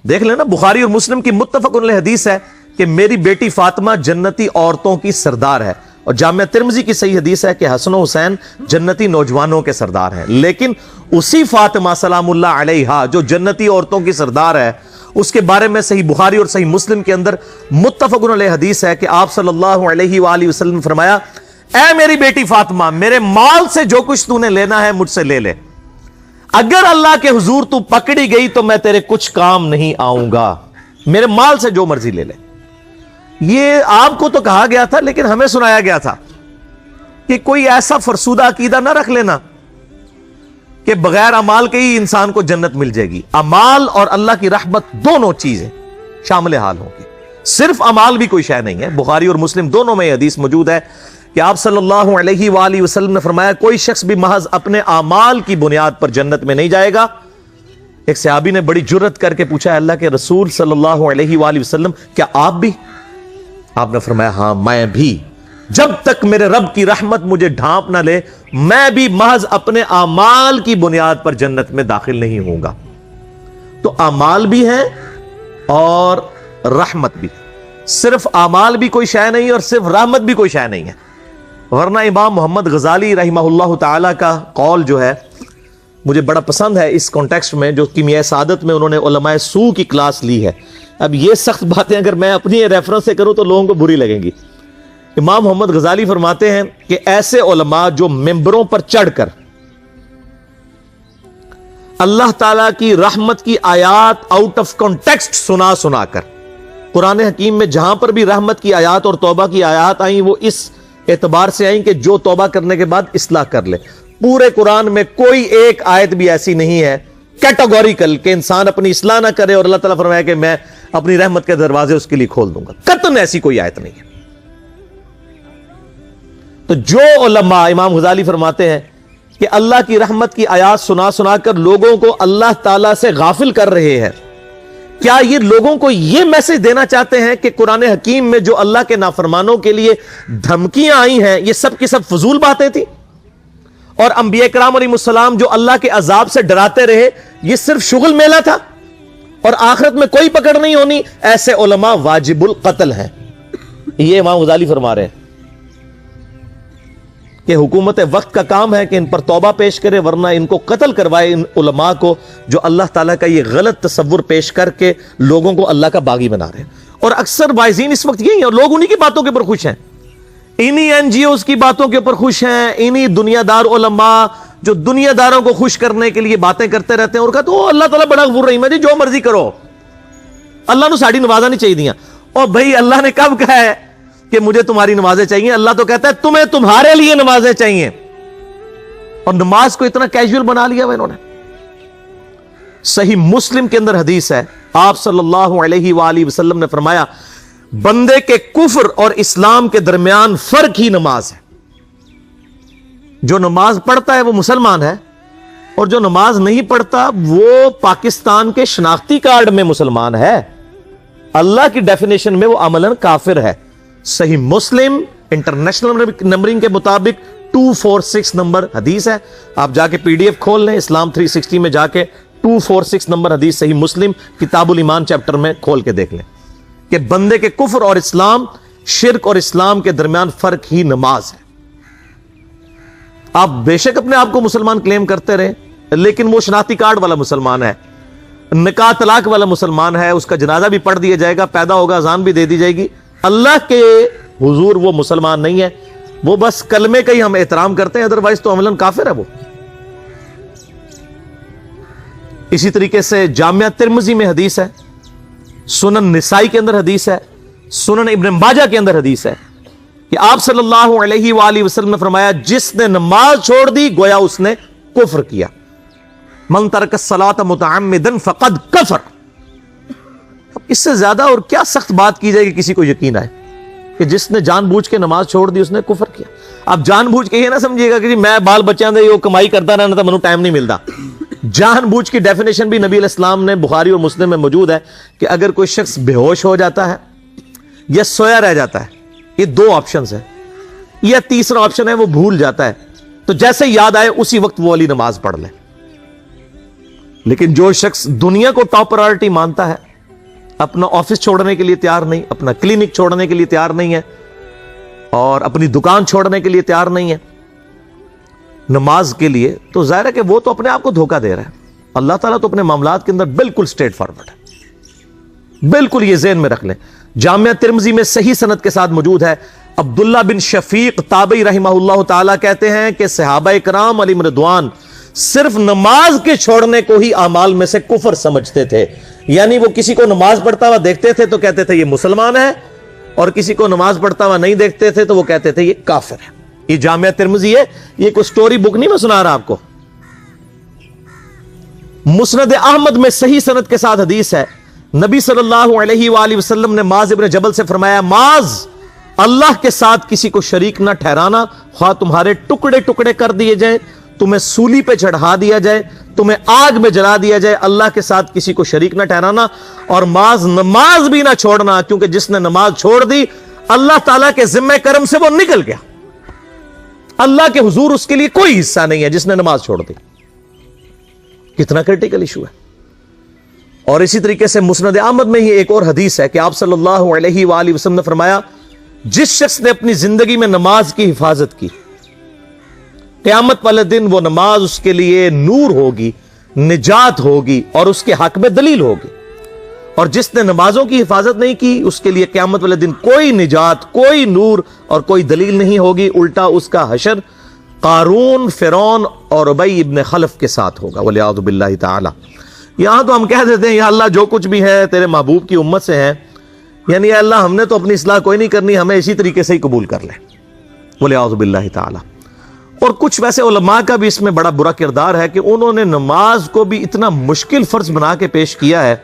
دیکھ لینا بخاری اور مسلم کی متفق علیہ حدیث ہے کہ میری بیٹی فاطمہ جنتی عورتوں کی سردار ہے، اور جامعہ ترمذی کی صحیح حدیث ہے کہ حسن و حسین جنتی نوجوانوں کے سردار ہیں۔ لیکن اسی فاطمہ سلام اللہ علیہا جو جنتی عورتوں کی سردار ہے، اس کے بارے میں صحیح بخاری اور صحیح مسلم کے اندر متفق علیہ حدیث ہے کہ آپ صلی اللہ علیہ وآلہ وسلم نے فرمایا، اے میری بیٹی فاطمہ، میرے مال سے جو کچھ تو نے لینا ہے مجھ سے لے لے، اگر اللہ کے حضور تو پکڑی گئی تو میں تیرے کچھ کام نہیں آؤں گا، میرے مال سے جو مرضی لے لے۔ یہ آپ کو تو کہا گیا تھا، لیکن ہمیں سنایا گیا تھا کہ کوئی ایسا فرسودہ عقیدہ نہ رکھ لینا کہ بغیر اعمال کے ہی انسان کو جنت مل جائے گی۔ اعمال اور اللہ کی رحمت دونوں چیزیں شامل حال ہوں گی، صرف اعمال بھی کوئی شے نہیں ہے۔ بخاری اور مسلم دونوں میں یہ حدیث موجود ہے کہ آپ صلی اللہ علیہ وآلہ وسلم نے فرمایا، کوئی شخص بھی محض اپنے اعمال کی بنیاد پر جنت میں نہیں جائے گا۔ ایک صحابی نے بڑی جرت کر کے پوچھا، اللہ کے رسول صلی اللہ علیہ وآلہ وسلم، کیا آپ بھی؟ آپ نے فرمایا، ہاں میں بھی، جب تک میرے رب کی رحمت مجھے ڈھانپ نہ لے میں بھی محض اپنے اعمال کی بنیاد پر جنت میں داخل نہیں ہوں گا۔ تو اعمال بھی ہیں اور رحمت بھی، صرف اعمال بھی کوئی شے نہیں اور صرف رحمت بھی کوئی شے نہیں ہے۔ ورنہ امام محمد غزالی رحمہ اللہ تعالی کا قول جو ہے مجھے بڑا پسند ہے اس کانٹیکسٹ میں، جو کیمیائے سعادت میں انہوں نے علماء سو کی کلاس لی ہے۔ اب یہ سخت باتیں اگر میں اپنی ریفرنس سے کروں تو لوگوں کو بری لگیں گی۔ امام محمد غزالی فرماتے ہیں کہ ایسے علماء جو ممبروں پر چڑھ کر اللہ تعالیٰ کی رحمت کی آیات آؤٹ آف کانٹیکسٹ سنا کر، قرآن حکیم میں جہاں پر بھی رحمت کی آیات اور توبہ کی آیات آئیں وہ اس اعتبار سے آئیں کہ جو توبہ کرنے کے بعد اصلاح کر لے۔ پورے قرآن میں کوئی ایک آیت بھی ایسی نہیں ہے کیٹاگوریکل کہ انسان اپنی اصلاح نہ کرے اور اللہ تعالیٰ فرمایا کہ میں اپنی رحمت کے دروازے اس کے لیے کھول دوں گا، قطعاً ایسی کوئی آیت نہیں ہے۔ تو جو علماء، امام غزالی فرماتے ہیں کہ اللہ کی رحمت کی آیات سنا کر لوگوں کو اللہ تعالیٰ سے غافل کر رہے ہیں، کیا یہ لوگوں کو یہ میسج دینا چاہتے ہیں کہ قرآن حکیم میں جو اللہ کے نافرمانوں کے لیے دھمکیاں آئی ہیں یہ سب کی سب فضول باتیں تھیں، اور انبیاء کرام علیہ السلام جو اللہ کے عذاب سے ڈراتے رہے یہ صرف شغل میلہ تھا اور آخرت میں کوئی پکڑ نہیں ہونی؟ ایسے علماء واجب القتل ہیں۔ یہ امام غزالی فرما رہے ہیں کہ حکومت وقت کا کام ہے کہ ان پر توبہ پیش کرے، ورنہ ان کو قتل کروائے، ان علماء کو جو اللہ تعالیٰ کا یہ غلط تصور پیش کر کے لوگوں کو اللہ کا باغی بنا رہے ہیں۔ اور اکثر وائزین اس وقت یہی ہیں اور لوگ انہی کی باتوں کے اوپر خوش ہیں، انہی این جی اوز کی باتوں کے اوپر خوش ہیں، انہی دنیا دار علماء جو دنیا داروں کو خوش کرنے کے لیے باتیں کرتے رہتے ہیں اور کہتے ہیں اللہ تعالیٰ بڑا غفور رحیم ہے جی، جو مرضی کرو، اللہ نے ساڑی نوازا نہیں چاہیے دیا۔ اور بھائی اللہ نے کب کہا ہے کہ مجھے تمہاری نمازیں چاہیے؟ اللہ تو کہتا ہے تمہیں تمہارے لیے نمازیں چاہیے، اور نماز کو اتنا کیجول بنا لیا انہوں نے۔ صحیح مسلم کے اندر حدیث ہے، آپ صلی اللہ علیہ وآلہ وسلم نے فرمایا، بندے کے کفر اور اسلام کے درمیان فرق ہی نماز ہے۔ جو نماز پڑھتا ہے وہ مسلمان ہے، اور جو نماز نہیں پڑھتا وہ پاکستان کے شناختی کارڈ میں مسلمان ہے، اللہ کی ڈیفینیشن میں وہ عملاً کافر ہے۔ صحیح مسلم انٹرنیشنل نمبرنگ کے مطابق 246 نمبر حدیث ہے، آپ جا کے پی ڈی ایف کھول لیں اسلام 360 میں، جا کے 246 نمبر حدیث صحیح مسلم کتاب الایمان چیپٹر میں کھول کے دیکھ لیں کہ بندے کے کفر اور اسلام، شرک اور اسلام کے درمیان فرق ہی نماز ہے۔ آپ بے شک اپنے آپ کو مسلمان کلیم کرتے رہے، لیکن وہ شناختی کارڈ والا مسلمان ہے، نکاح طلاق والا مسلمان ہے، اس کا جنازہ بھی پڑھ دیا جائے گا، پیدا ہوگا اذان بھی دے دی جائے گی، اللہ کے حضور وہ مسلمان نہیں ہے، وہ بس کلمے کا ہی ہم احترام کرتے ہیں، ادروائز تو عملاً کافر ہے وہ۔ اسی طریقے سے جامعہ ترمذی میں حدیث ہے، سنن نسائی کے اندر حدیث ہے، سنن ابن ماجہ کے اندر حدیث ہے کہ آپ صلی اللہ علیہ وآلہ وسلم نے فرمایا، جس نے نماز چھوڑ دی گویا اس نے کفر کیا، من ترک الصلاۃ متعمدا فقد کفر۔ اس سے زیادہ اور کیا سخت بات کی جائے کہ کسی کو یقین آئے کہ جس نے جان بوجھ کے نماز چھوڑ دی اس نے کفر کیا۔ آپ جان بوجھ کے یہ نہ سمجھیے گا کہ جی میں بال بچیاں دے یہ کمائی کرتا رہنا تھا، منو ٹائم نہیں ملتا۔ جان بوجھ کی ڈیفینیشن بھی نبی علیہ السلام نے بخاری اور مسلم میں موجود ہے کہ اگر کوئی شخص بے ہوش ہو جاتا ہے یا سویا رہ جاتا ہے، یہ دو آپشنز ہیں، یا تیسرا آپشن ہے وہ بھول جاتا ہے، تو جیسے یاد آئے اسی وقت وہ والی نماز پڑھ لے۔ لیکن جو شخص دنیا کو ٹاپ پرائورٹی مانتا ہے، اپنا آفس چھوڑنے کے لیے تیار نہیں، اپنا کلینک چھوڑنے کے لیے تیار نہیں ہے، اور اپنی دکان چھوڑنے کے لیے تیار نہیں ہے نماز کے لیے، تو ظاہر ہے کہ وہ تو اپنے آپ کو دھوکہ دے رہا ہے۔ اللہ تعالیٰ تو اپنے معاملات کے اندر بالکل اسٹریٹ فارورڈ ہے، بالکل یہ ذہن میں رکھ لیں۔ جامعہ ترمذی میں صحیح سند کے ساتھ موجود ہے، عبداللہ بن شفیق تابعی رحمہ اللہ تعالیٰ کہتے ہیں کہ صحابہ کرام علیہم رضوان صرف نماز کے چھوڑنے کو ہی اعمال میں سے کفر سمجھتے تھے، یعنی وہ کسی کو نماز پڑھتا ہوا دیکھتے تھے تو کہتے تھے یہ مسلمان ہے، اور کسی کو نماز پڑھتا ہوا نہیں دیکھتے تھے تو وہ کہتے تھے یہ کافر ہے۔ یہ جامعہ ترمذی ہے، یہ کوئی سٹوری بک نہیں میں سنا رہا آپ کو۔ مسند احمد میں صحیح سند کے ساتھ حدیث ہے، نبی صلی اللہ علیہ وآلہ وسلم نے معاذ ابن جبل سے فرمایا، معاذ اللہ کے ساتھ کسی کو شریک نہ ٹھہرانا، خواہ تمہارے ٹکڑے ٹکڑے کر دیے جائیں، تمہیں سولی پہ چڑھا دیا جائے، تمہیں آگ میں جلا دیا جائے، اللہ کے ساتھ کسی کو شریک نہ ٹھہرانا، اور معاذ نماز بھی نہ چھوڑنا، کیونکہ جس نے نماز چھوڑ دی اللہ تعالیٰ کے ذمہ کرم سے وہ نکل گیا، اللہ کے حضور اس کے لیے کوئی حصہ نہیں ہے جس نے نماز چھوڑ دی۔ کتنا کرٹیکل ایشو ہے۔ اور اسی طریقے سے مسند احمد میں ہی ایک اور حدیث ہے کہ آپ صلی اللہ علیہ وآلہ وسلم نے فرمایا، جس شخص نے اپنی زندگی میں نماز کی حفاظت کی، قیامت والے دن وہ نماز اس کے لیے نور ہوگی، نجات ہوگی، اور اس کے حق میں دلیل ہوگی، اور جس نے نمازوں کی حفاظت نہیں کی اس کے لیے قیامت والے دن کوئی نجات، کوئی نور اور کوئی دلیل نہیں ہوگی، الٹا اس کا حشر قارون، فرعون اور ابی ابن خلف کے ساتھ ہوگا، والعیاذ باللہ تعالی۔ یہاں تو ہم کہہ دیتے ہیں یا اللہ جو کچھ بھی ہے تیرے محبوب کی امت سے ہے، یعنی اے اللہ ہم نے تو اپنی اصلاح کوئی نہیں کرنی، ہمیں اسی طریقے سے ہی قبول کر لے، والعیاذ باللہ تعالی۔ اور کچھ ویسے علماء کا بھی اس میں بڑا برا کردار ہے کہ انہوں نے نماز کو بھی اتنا مشکل فرض بنا کے پیش کیا ہے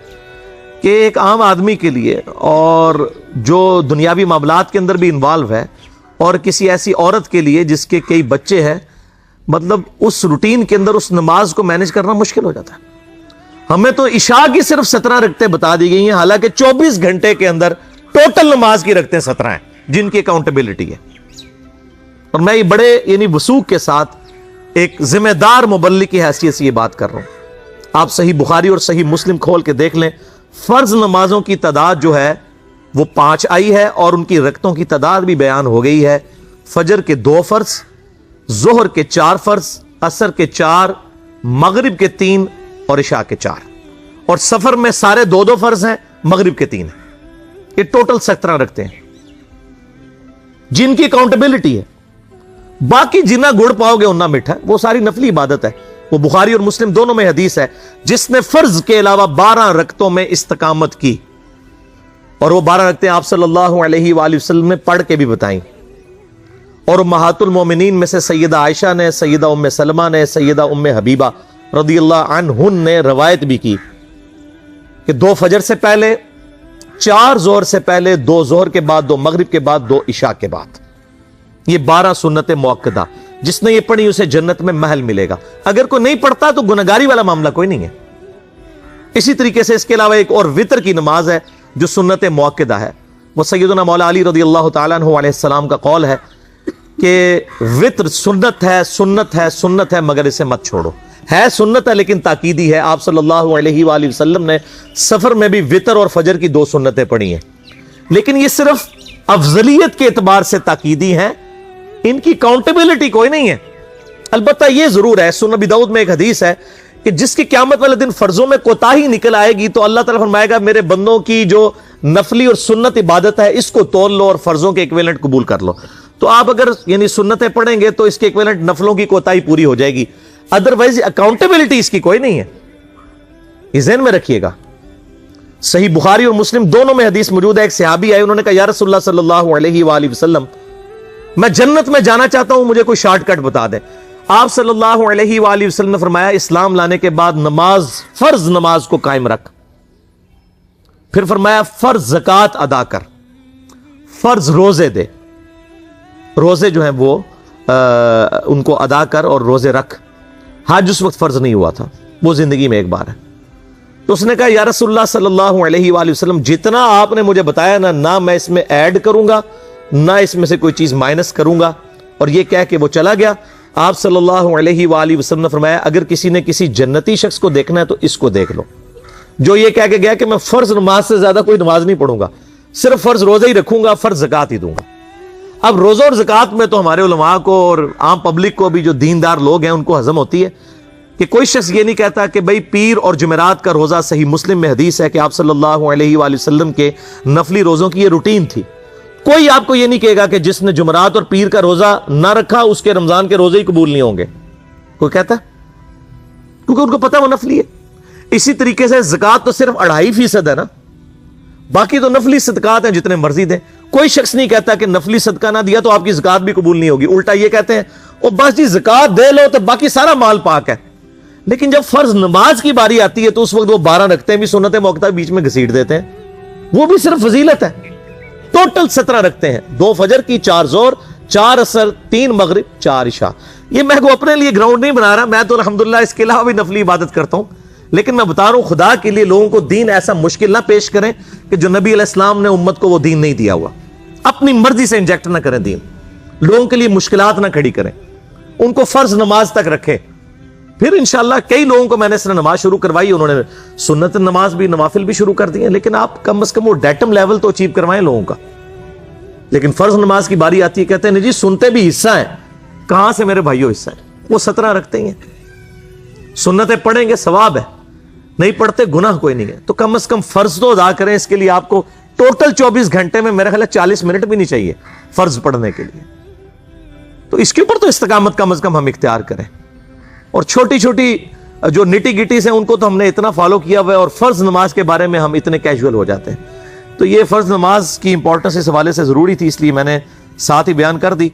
کہ ایک عام آدمی کے لیے، اور جو دنیاوی معاملات کے اندر بھی انوالو ہے، اور کسی ایسی عورت کے لیے جس کے کئی بچے ہیں، مطلب اس روٹین کے اندر اس نماز کو مینج کرنا مشکل ہو جاتا ہے۔ ہمیں تو عشاء کی صرف 17 رکعتیں بتا دی گئی ہیں، حالانکہ 24 گھنٹے کے اندر ٹوٹل نماز کی رکعتیں 17 ہیں جن کی اکاؤنٹیبلٹی ہے۔ اور میں یہ بڑے یعنی وثوق کے ساتھ ایک ذمہ دار مبلغ کی حیثیت سے یہ بات کر رہا ہوں۔ آپ صحیح بخاری اور صحیح مسلم کھول کے دیکھ لیں، فرض نمازوں کی تعداد جو ہے وہ 5 آئی ہے، اور ان کی رکعتوں کی تعداد بھی بیان ہو گئی ہے۔ فجر کے 2 فرض، ظہر کے 4 فرض، عصر کے 4، مغرب کے 3 اور عشاء کے 4، اور سفر میں سارے 2 فرض ہیں، مغرب کے 3 ہیں۔ یہ ٹوٹل 17 رکھتے ہیں جن کی اکاؤنٹیبلٹی ہے۔ باقی جنا گڑ پاؤ گے انا میٹھا، وہ ساری نفلی عبادت ہے۔ وہ بخاری اور مسلم دونوں میں حدیث ہے، جس نے فرض کے علاوہ 12 رکعتوں میں استقامت کی، اور وہ 12 رکعتیں آپ صلی اللہ علیہ وآلہ وسلم نے پڑھ کے بھی بتائیں، اور امہات المومنین میں سے سیدہ عائشہ نے، سیدہ ام سلمہ نے، سیدہ ام حبیبہ رضی اللہ عنہن نے روایت بھی کی کہ 2 فجر سے پہلے، 4 ظہر سے پہلے، 2 ظہر کے بعد، 2 مغرب کے بعد، 2 عشاء کے بعد، یہ 12 سنت موقدہ، جس نے یہ پڑھی اسے جنت میں محل ملے گا۔ اگر کوئی نہیں پڑھتا تو گنہگاری والا معاملہ کوئی نہیں ہے۔ اسی طریقے سے اس کے علاوہ ایک اور وطر کی نماز ہے جو سنت موقدہ ہے، وہ سیدنا مولا علی رضی اللہ تعالیٰ عنہ علیہ السلام کا قول ہے کہ وطر سنت ہے، سنت ہے، سنت ہے، مگر اسے مت چھوڑو۔ ہے سنت ہے لیکن تاکیدی ہے۔ آپ صلی اللہ علیہ وآلہ وسلم نے سفر میں بھی وطر اور فجر کی 2 سنتیں پڑھی ہیں، لیکن یہ صرف افضلیت کے اعتبار سے تاکیدی ہیں، ان کی کاؤنٹیبلٹی کوئی نہیں ہے۔ البتہ یہ ضرور ہے، سنن ابی داؤد میں ایک حدیث ہے کہ جس کی قیامت والے دن فرضوں میں کوتاہی نکل آئے گی تو اللہ تعالیٰ فرمائے گا میرے بندوں کی جو نفلی اور سنت عبادت ہے اس کو تول لو اور فرضوں کے ایکویلنٹ قبول کر لو۔ تو آپ اگر یعنی سنتیں پڑھیں گے تو اس کے ایکویلنٹ نفلوں کی کوتاہی پوری ہو جائے گی، ادروائز اکاؤنٹیبلٹی اس کی کوئی نہیں ہے، یہ ذہن میں رکھیے گا۔ صحیح بخاری اور مسلم دونوں میں حدیث موجود ہے، ایک صحابی آئے، انہوں نے کہا یا رسول اللہ صلی اللہ علیہ وآلہ وسلم میں جنت میں جانا چاہتا ہوں، مجھے کوئی شارٹ کٹ بتا دیں۔ آپ صلی اللہ علیہ وآلہ وسلم نے فرمایا اسلام لانے کے بعد نماز، فرض نماز کو قائم رکھ، پھر فرمایا فرض زکوٰۃ ادا کر، فرض روزے دے، روزے جو ہیں وہ ان کو ادا کر اور روزے رکھ۔ حج اس وقت فرض نہیں ہوا تھا، وہ زندگی میں ایک بار ہے۔ تو اس نے کہا یا رسول اللہ صلی اللہ علیہ وآلہ وسلم جتنا آپ نے مجھے بتایا نہ میں اس میں ایڈ کروں گا نہ اس میں سے کوئی چیز مائنس کروں گا، اور یہ کہہ کے وہ چلا گیا۔ آپ صلی اللہ علیہ وآلہ وسلم نے فرمایا اگر کسی نے کسی جنتی شخص کو دیکھنا ہے تو اس کو دیکھ لو، جو یہ کہہ کے گیا کہ میں فرض نماز سے زیادہ کوئی نماز نہیں پڑھوں گا, صرف فرض روزہ ہی رکھوں گا, فرض زکات ہی دوں گا. اب روزہ اور زکات میں تو ہمارے علماء کو اور عام پبلک کو بھی جو دیندار لوگ ہیں ان کو ہضم ہوتی ہے کہ کوئی شخص یہ نہیں کہتا کہ بھئی پیر اور جمعرات کا روزہ, صحیح مسلم میں حدیث ہے کہ آپ صلی اللہ علیہ وآلہ وسلم کے نفلی روزوں کی یہ روٹین تھی. کوئی آپ کو یہ نہیں کہے گا کہ جس نے جمعرات اور پیر کا روزہ نہ رکھا اس کے رمضان کے روزے ہی قبول نہیں ہوں گے, کوئی کہتا؟ کیونکہ ان کو پتہ وہ نفلی ہے. اسی طریقے سے زکات تو صرف 2.5% ہے نا, باقی تو نفلی صدقات ہیں جتنے مرضی دیں. کوئی شخص نہیں کہتا کہ نفلی صدقہ نہ دیا تو آپ کی زکات بھی قبول نہیں ہوگی. الٹا یہ کہتے ہیں او بس جی زکات دے لو تو باقی سارا مال پاک ہے. لیکن جب فرض نماز کی باری آتی ہے تو اس وقت وہ 12 رکھتے ہیں بھی, سنت موقع بیچ میں گھسیٹ دیتے ہیں. وہ بھی صرف فضیلت ہے. ٹوٹل 17 رکھتے ہیں, 2 فجر کی, 4 ظہر, 4 عصر, 3 مغرب, 4 عشاء. یہ میں کو اپنے لیے گراؤنڈ نہیں بنا رہا, میں تو الحمدللہ اس کے علاوہ بھی نفلی عبادت کرتا ہوں. لیکن میں بتا رہا ہوں خدا کے لیے لوگوں کو دین ایسا مشکل نہ پیش کریں کہ جو نبی علیہ السلام نے امت کو وہ دین نہیں دیا ہوا. اپنی مرضی سے انجیکٹ نہ کریں دین, لوگوں کے لیے مشکلات نہ کھڑی کریں, ان کو فرض نماز تک رکھیں. پھر انشاءاللہ کئی لوگوں کو میں نے اس طرح نماز شروع کروائی, انہوں نے سنت نماز بھی, نوافل بھی شروع کر دی ہیں. لیکن آپ کم از کم وہ ڈیٹم لیول تو اچیو کروائیں لوگوں کا. لیکن فرض نماز کی باری آتی ہے کہتے ہیں نہیں جی سنتے بھی حصہ ہیں. کہاں سے میرے بھائیوں حصہ ہیں؟ وہ 17 رکھتے ہیں. سنتیں پڑھیں گے ثواب ہے, نہیں پڑھتے گناہ کوئی نہیں ہے. تو کم از کم فرض تو ادا کریں. اس کے لیے آپ کو ٹوٹل 24 گھنٹے میں میرے خیال ہے 40 منٹ بھی نہیں چاہیے فرض پڑھنے کے لیے. تو اس کے اوپر تو استقامت کم از کم ہم اختیار کریں. اور چھوٹی چھوٹی جو نٹی گٹیز ہیں ان کو تو ہم نے اتنا فالو کیا ہوا ہے, اور فرض نماز کے بارے میں ہم اتنے کیجول ہو جاتے ہیں. تو یہ فرض نماز کی امپورٹنس اس حوالے سے ضروری تھی, اس لیے میں نے ساتھ ہی بیان کر دی.